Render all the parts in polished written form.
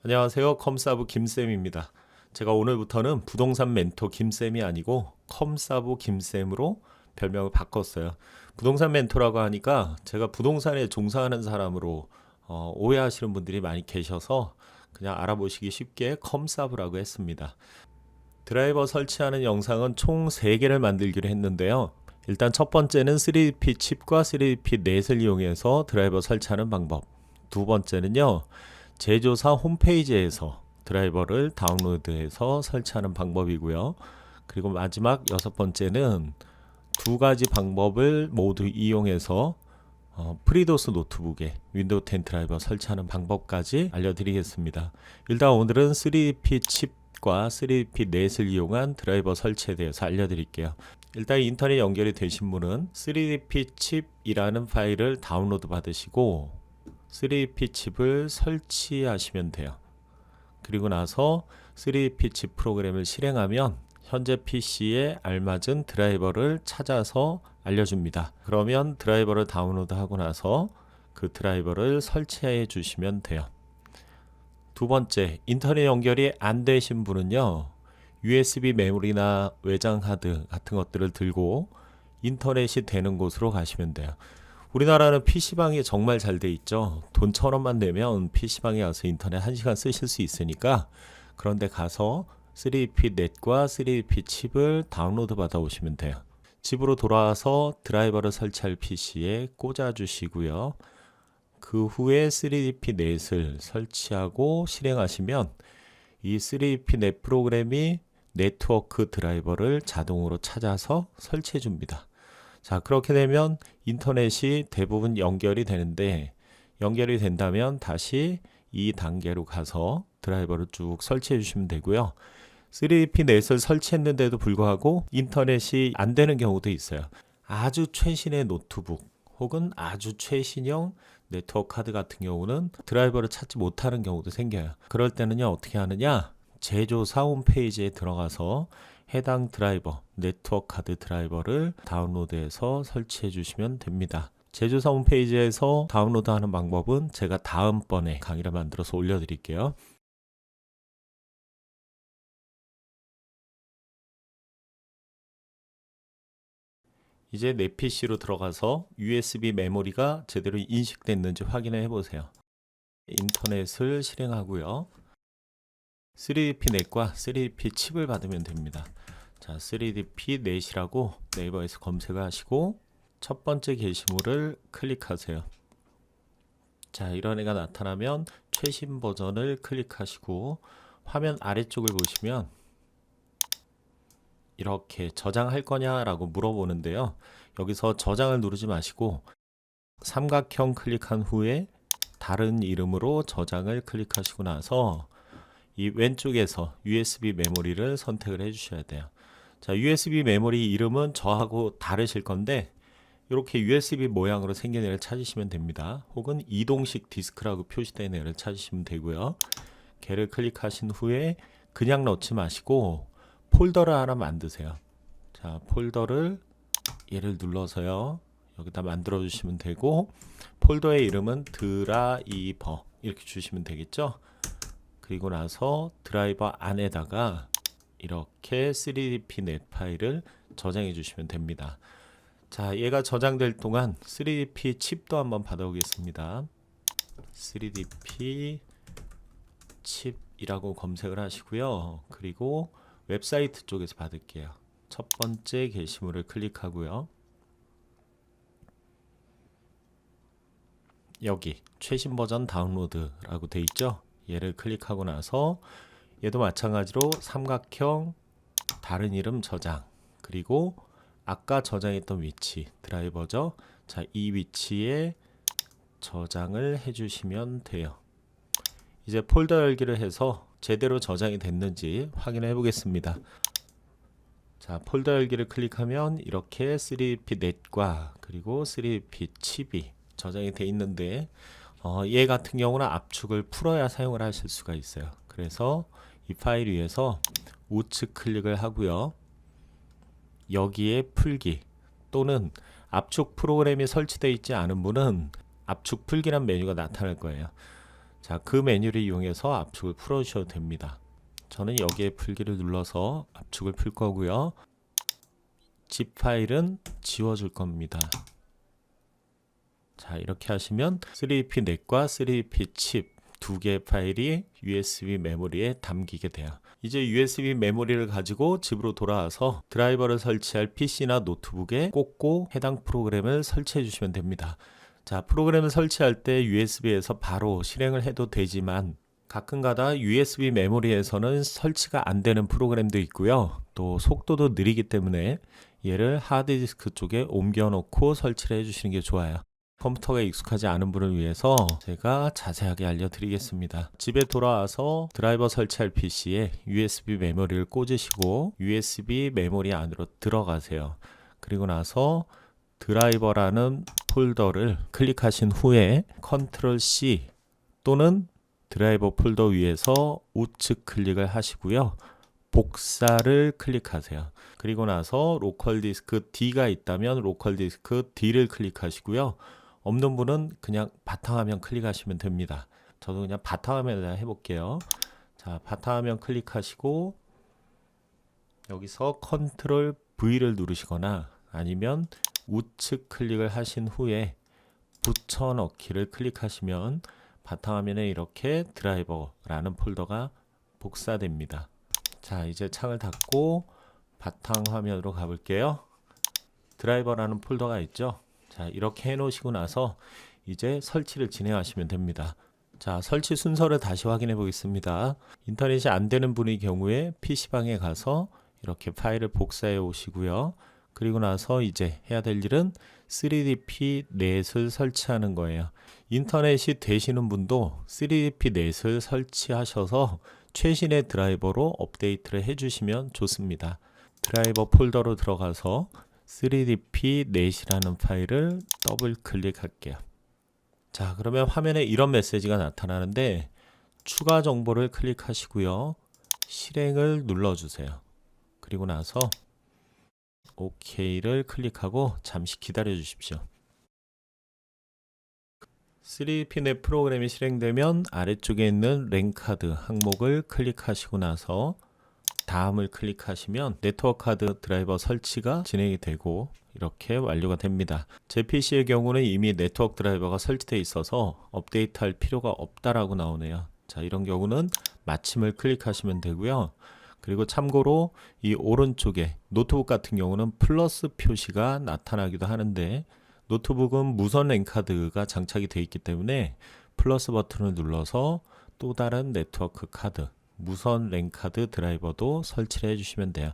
안녕하세요. 컴사부 김쌤입니다. 제가 오늘부터는 부동산 멘토 김쌤이 아니고 컴사부 김쌤으로 별명을 바꿨어요. 부동산 멘토라고 하니까 제가 부동산에 종사하는 사람으로 오해하시는 분들이 많이 계셔서 그냥 알아보시기 쉽게 컴사부라고 했습니다. 드라이버 설치하는 영상은 총 3개를 만들기로 했는데요. 일단 첫 번째는 3DP 칩과 3DP 넷을 이용해서 드라이버 설치하는 방법. 두 번째는요. 제조사 홈페이지에서 드라이버를 다운로드해서 설치하는 방법이고요. 그리고 마지막 6번째는 두 가지 방법을 모두 이용해서 프리도스 노트북에 윈도우 10 드라이버 설치하는 방법까지 알려드리겠습니다. 일단 오늘은 3DP 칩과 3DP 넷을 이용한 드라이버 설치에 대해서 알려드릴게요. 일단 인터넷 연결이 되신 분은 3DP 칩이라는 파일을 다운로드 받으시고 3DP 칩을 설치하시면 돼요. 그리고 나서 3DP 칩 프로그램을 실행하면 현재 PC에 알맞은 드라이버를 찾아서 알려줍니다. 그러면 드라이버를 다운로드하고 나서 그 드라이버를 설치해 주시면 돼요. 두 번째, 인터넷 연결이 안 되신 분은요. USB 메모리나 외장 하드 같은 것들을 들고 인터넷이 되는 곳으로 가시면 돼요. 우리나라는 PC방이 정말 잘 돼 있죠. 돈 1,000원만 내면 PC방에 가서 인터넷 1시간 쓰실 수 있으니까 그런데 가서 3DP 넷과 3DP 칩을 다운로드 받아 오시면 돼요. 집으로 돌아와서 드라이버를 설치할 PC에 꽂아 주시고요. 그 후에 3DP 넷을 설치하고 실행하시면 이 3DP 넷 프로그램이 네트워크 드라이버를 자동으로 찾아서 설치해 줍니다. 자, 그렇게 되면 인터넷이 대부분 연결이 되는데 연결이 된다면 다시 이 단계로 가서 드라이버를 쭉 설치해 주시면 되고요. 3DP 넷을 설치했는데도 불구하고 인터넷이 안 되는 경우도 있어요. 아주 최신의 노트북 혹은 아주 최신형 네트워크 카드 같은 경우는 드라이버를 찾지 못하는 경우도 생겨요. 그럴 때는요, 어떻게 하느냐? 제조사 홈페이지에 들어가서 해당 드라이버, 네트워크 카드 드라이버를 다운로드해서 설치해 주시면 됩니다. 제조사 홈페이지에서 다운로드하는 방법은 제가 다음번에 강의를 만들어서 올려드릴게요. 이제 내 PC로 들어가서 USB 메모리가 제대로 인식됐는지 확인해 보세요. 인터넷을 실행하고요. 3DP 넷과 3DP 칩을 받으면 됩니다. 자, 3DP 넷이라고 네이버에서 검색을 하시고 첫 번째 게시물을 클릭하세요. 자, 이런 애가 나타나면 최신 버전을 클릭하시고 화면 아래쪽을 보시면 이렇게 저장할 거냐라고 물어보는데요. 여기서 저장을 누르지 마시고 삼각형 클릭한 후에 다른 이름으로 저장을 클릭하시고 나서 이 왼쪽에서 USB 메모리를 선택을 해 주셔야 돼요. 자, USB 메모리 이름은 저하고 다르실 건데 이렇게 USB 모양으로 생긴 애를 찾으시면 됩니다. 혹은 이동식 디스크라고 표시된 애를 찾으시면 되고요. 걔를 클릭하신 후에 그냥 넣지 마시고 폴더를 하나 만드세요. 자, 폴더를 얘를 눌러서요. 여기다 만들어 주시면 되고 폴더의 이름은 드라이버 이렇게 주시면 되겠죠. 그리고 나서 드라이버 안에다가 이렇게 3DP 넷 파일을 저장해 주시면 됩니다. 자, 얘가 저장될 동안 3DP 칩도 한번 받아오겠습니다. 3DP 칩이라고 검색을 하시고요. 그리고 웹사이트 쪽에서 받을게요. 첫 번째 게시물을 클릭하고요. 여기 최신 버전 다운로드라고 돼 있죠. 얘를 클릭하고 나서 얘도 마찬가지로 삼각형 다른 이름 저장 그리고 아까 저장했던 위치 드라이버죠. 자, 이 위치에 저장을 해주시면 돼요. 이제 폴더 열기를 해서 제대로 저장이 됐는지 확인해 보겠습니다. 자, 폴더 열기를 클릭하면 이렇게 3DP 넷과 그리고 3DP 칩이 저장이 돼 있는데 얘 같은 경우는 압축을 풀어야 사용을 하실 수가 있어요. 그래서 이 파일 위에서 우측 클릭을 하고요. 여기에 풀기 또는 압축 프로그램이 설치되어 있지 않은 분은 압축 풀기란 메뉴가 나타날 거예요. 자, 그 메뉴를 이용해서 압축을 풀어 주셔도 됩니다. 저는 여기에 풀기를 눌러서 압축을 풀 거고요. zip 파일은 지워 줄 겁니다. 자, 이렇게 하시면 3DP 넷과 3DP 칩 두 개의 파일이 USB 메모리에 담기게 돼요. 이제 USB 메모리를 가지고 집으로 돌아와서 드라이버를 설치할 PC나 노트북에 꽂고 해당 프로그램을 설치해 주시면 됩니다. 자, 프로그램을 설치할 때 USB에서 바로 실행을 해도 되지만 가끔가다 USB 메모리에서는 설치가 안 되는 프로그램도 있고요. 또 속도도 느리기 때문에 얘를 하드디스크 쪽에 옮겨 놓고 설치를 해 주시는 게 좋아요. 컴퓨터가 익숙하지 않은 분을 위해서 제가 자세하게 알려드리겠습니다. 집에 돌아와서 드라이버 설치할 PC에 USB 메모리를 꽂으시고 USB 메모리 안으로 들어가세요. 그리고 나서 드라이버라는 폴더를 클릭하신 후에 컨트롤 C 또는 드라이버 폴더 위에서 우측 클릭을 하시고요. 복사를 클릭하세요. 그리고 나서 로컬 디스크 D가 있다면 로컬 디스크 D를 클릭하시고요. 없는 분은 그냥 바탕화면 클릭하시면 됩니다. 저도 그냥 바탕화면에다 해볼게요. 자, 바탕화면 클릭하시고 여기서 컨트롤 V를 누르시거나 아니면 우측 클릭을 하신 후에 붙여넣기를 클릭하시면 바탕화면에 이렇게 드라이버라는 폴더가 복사됩니다. 자, 이제 창을 닫고 바탕화면으로 가볼게요. 드라이버라는 폴더가 있죠. 자, 이렇게 해 놓으시고 나서 이제 설치를 진행하시면 됩니다. 자, 설치 순서를 다시 확인해 보겠습니다. 인터넷이 안 되는 분의 경우에 PC방에 가서 이렇게 파일을 복사해 오시고요. 그리고 나서 이제 해야 될 일은 3DP 넷을 설치하는 거예요. 인터넷이 되시는 분도 3DP 넷을 설치하셔서 최신의 드라이버로 업데이트를 해주시면 좋습니다. 드라이버 폴더로 들어가서 3DP 넷이라는 파일을 더블 클릭할게요. 자, 그러면 화면에 이런 메시지가 나타나는데 추가 정보를 클릭하시고요. 실행을 눌러주세요. 그리고 나서 OK를 클릭하고 잠시 기다려 주십시오. 3DP 넷 프로그램이 실행되면 아래쪽에 있는 랜카드 항목을 클릭하시고 나서 다음을 클릭하시면 네트워크 카드 드라이버 설치가 진행이 되고 이렇게 완료가 됩니다. 제 PC의 경우는 이미 네트워크 드라이버가 설치되어 있어서 업데이트할 필요가 없다라고 나오네요. 자, 이런 경우는 마침을 클릭하시면 되고요. 그리고 참고로 이 오른쪽에 노트북 같은 경우는 플러스 표시가 나타나기도 하는데 노트북은 무선 랜카드가 장착이 되어 있기 때문에 플러스 버튼을 눌러서 또 다른 네트워크 카드 무선 랜카드 드라이버도 설치를 해주시면 돼요.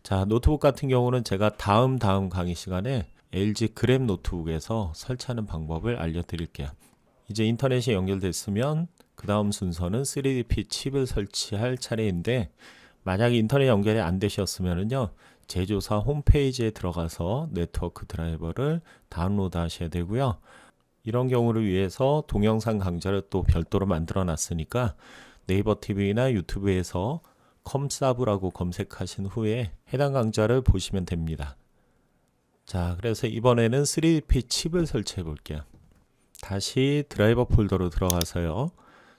자, 노트북 같은 경우는 제가 다음 강의 시간에 LG 그램 노트북에서 설치하는 방법을 알려드릴게요. 이제 인터넷이 연결됐으면 그 다음 순서는 3DP 칩을 설치할 차례인데 만약에 인터넷 연결이 안 되셨으면요 제조사 홈페이지에 들어가서 네트워크 드라이버를 다운로드 하셔야 되고요. 이런 경우를 위해서 동영상 강좌를 또 별도로 만들어 놨으니까 네이버 TV나 유튜브에서 컴사브라고 검색하신 후에 해당 강좌를 보시면 됩니다. 자, 그래서 이번에는 3DP 칩을 설치해 볼게요. 다시 드라이버 폴더로 들어가서요.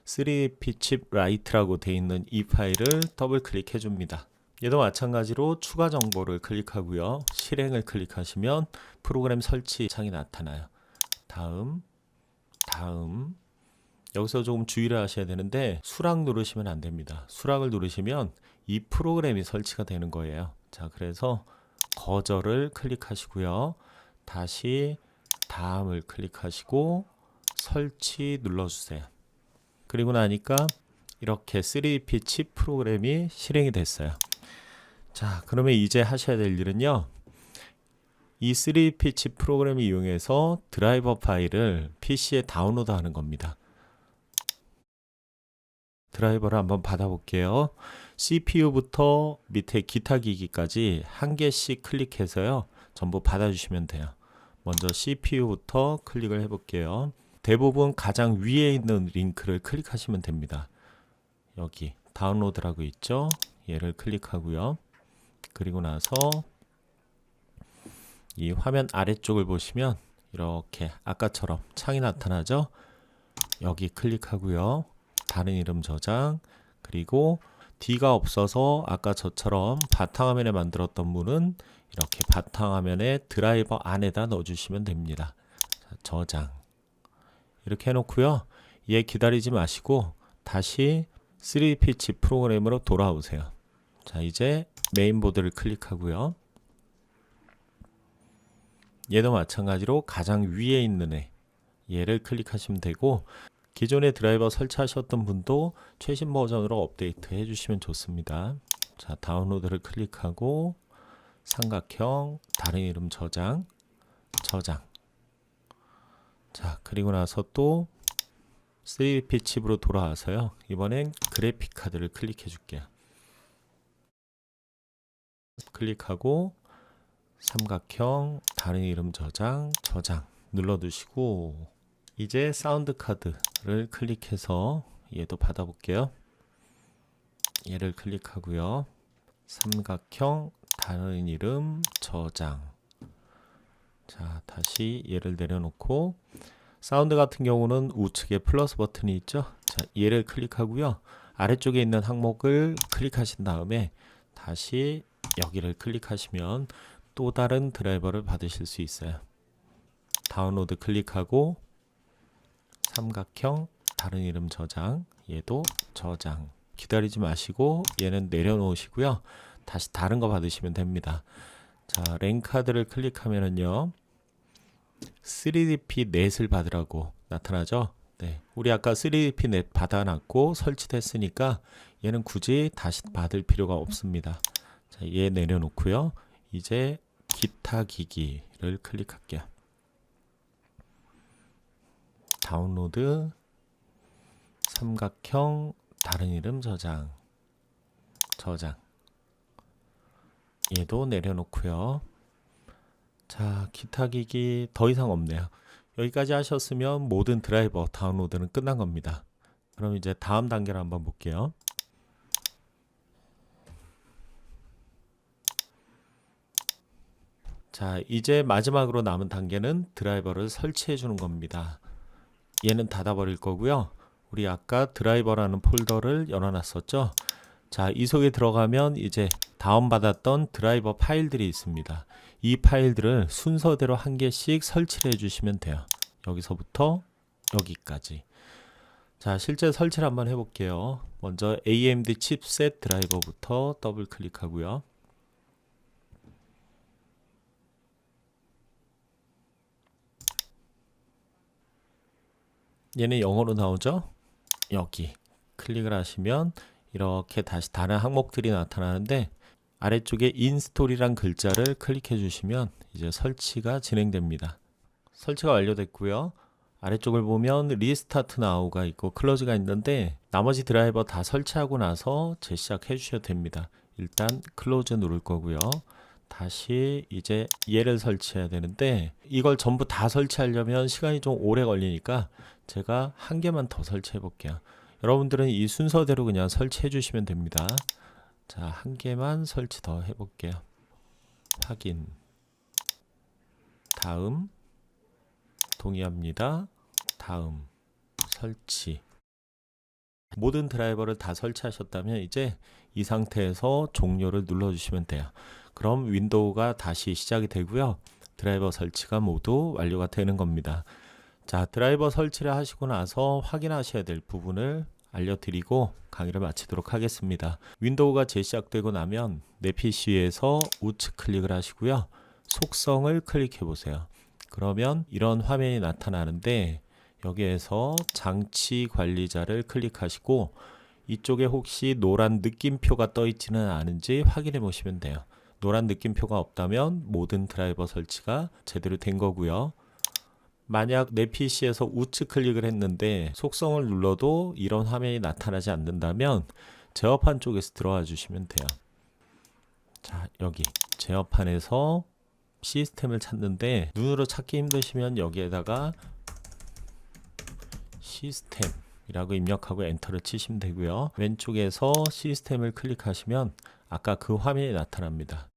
3DP 칩 라이트라고 되어 있는 이 파일을 더블 클릭해 줍니다. 얘도 마찬가지로 추가 정보를 클릭하고요. 실행을 클릭하시면 프로그램 설치 창이 나타나요. 다음 여기서 조금 주의를 하셔야 되는데 수락 누르시면 안 됩니다. 수락을 누르시면 이 프로그램이 설치가 되는 거예요. 자, 그래서 거절을 클릭하시고요. 다시 다음을 클릭하시고 설치 눌러주세요. 그리고 나니까 이렇게 3DP 칩 프로그램이 실행이 됐어요. 자, 그러면 이제 하셔야 될 일은요. 이 3DP 칩 프로그램을 이용해서 드라이버 파일을 PC에 다운로드 하는 겁니다. 드라이버를 한번 받아볼게요. CPU부터 밑에 기타 기기까지 한 개씩 클릭해서요. 전부 받아주시면 돼요. 먼저 CPU부터 클릭을 해볼게요. 대부분 가장 위에 있는 링크를 클릭하시면 됩니다. 여기 다운로드라고 있죠. 얘를 클릭하고요. 그리고 나서 이 화면 아래쪽을 보시면 이렇게 아까처럼 창이 나타나죠. 여기 클릭하고요. 다른 이름 저장. 그리고 D가 없어서 아까 저처럼 바탕화면에 만들었던 문은 이렇게 바탕화면에 드라이버 안에다 넣어주시면 됩니다. 자, 저장. 이렇게 해놓고요. 얘 기다리지 마시고 다시 3D 피치 프로그램으로 돌아오세요. 자, 이제 메인보드를 클릭하고요. 얘도 마찬가지로 가장 위에 있는 얘를 클릭하시면 되고, 기존에 드라이버 설치하셨던 분도 최신 버전으로 업데이트 해주시면 좋습니다. 자, 다운로드를 클릭하고 삼각형 다른 이름 저장. 자, 그리고 나서 또 3D 피치로 돌아와서요. 이번엔 그래픽 카드를 클릭해 줄게요. 클릭하고 삼각형 다른 이름 저장 눌러두시고, 이제 사운드 카드를 클릭해서 얘도 받아볼게요. 얘를 클릭하고요. 삼각형 다른 이름 저장. 자, 다시 얘를 내려놓고, 사운드 같은 경우는 우측에 플러스 버튼이 있죠. 자, 얘를 클릭하고요. 아래쪽에 있는 항목을 클릭하신 다음에 다시 여기를 클릭하시면 또 다른 드라이버를 받으실 수 있어요. 다운로드 클릭하고 삼각형 다른 이름 저장, 얘도 저장. 기다리지 마시고 얘는 내려놓으시고요. 다시 다른 거 받으시면 됩니다. 자, 랜카드를 클릭하면은요, 3DP 넷을 받으라고 나타나죠. 네, 우리 아까 3DP 넷 받아놨고 설치됐으니까 얘는 굳이 다시 받을 필요가 없습니다. 자, 얘 내려놓고요. 이제 기타 기기를 클릭할게요. 다운로드 삼각형 다른 이름 저장. 얘도 내려놓고요. 자, 기타 기기 더 이상 없네요. 여기까지 하셨으면 모든 드라이버 다운로드는 끝난 겁니다. 그럼 이제 다음 단계를 한번 볼게요. 자, 이제 마지막으로 남은 단계는 드라이버를 설치해 주는 겁니다. 얘는 닫아버릴 거고요. 우리 아까 드라이버라는 폴더를 열어놨었죠. 자, 이 속에 들어가면 이제 다운받았던 드라이버 파일들이 있습니다. 이 파일들을 순서대로 한 개씩 설치를 해주시면 돼요. 여기서부터 여기까지. 자, 실제 설치를 한번 해볼게요. 먼저 AMD 칩셋 드라이버부터 더블 클릭하고요. 얘는 영어로 나오죠? 여기 클릭을 하시면 이렇게 다시 다른 항목들이 나타나는데, 아래쪽에 인스톨이란 글자를 클릭해 주시면 이제 설치가 진행됩니다. 설치가 완료됐고요. 아래쪽을 보면 리스타트 나우가 있고 클로즈가 있는데, 나머지 드라이버 다 설치하고 나서 재시작해 주셔도 됩니다. 일단 클로즈 누를 거고요. 다시 이제 얘를 설치해야 되는데, 이걸 전부 다 설치하려면 시간이 좀 오래 걸리니까 제가 한 개만 더 설치해 볼게요. 여러분들은 이 순서대로 그냥 설치해 주시면 됩니다. 자, 한 개만 설치 더 해볼게요. 확인. 다음. 동의합니다. 다음. 설치. 모든 드라이버를 다 설치하셨다면 이제 이 상태에서 종료를 눌러주시면 돼요. 그럼 윈도우가 다시 시작이 되고요. 드라이버 설치가 모두 완료가 되는 겁니다. 자, 드라이버 설치를 하시고 나서 확인하셔야 될 부분을 알려드리고 강의를 마치도록 하겠습니다. 윈도우가 재시작되고 나면 내 PC에서 우측 클릭을 하시고요. 속성을 클릭해 보세요. 그러면 이런 화면이 나타나는데, 여기에서 장치 관리자를 클릭하시고 이쪽에 혹시 노란 느낌표가 떠 있지는 않은지 확인해 보시면 돼요. 노란 느낌표가 없다면 모든 드라이버 설치가 제대로 된 거고요. 만약 내 PC에서 우측 클릭을 했는데 속성을 눌러도 이런 화면이 나타나지 않는다면 제어판 쪽에서 들어와 주시면 돼요. 자, 여기 제어판에서 시스템을 찾는데, 눈으로 찾기 힘드시면 여기에다가 시스템이라고 입력하고 엔터를 치시면 되고요. 왼쪽에서 시스템을 클릭하시면 아까 그 화면이 나타납니다.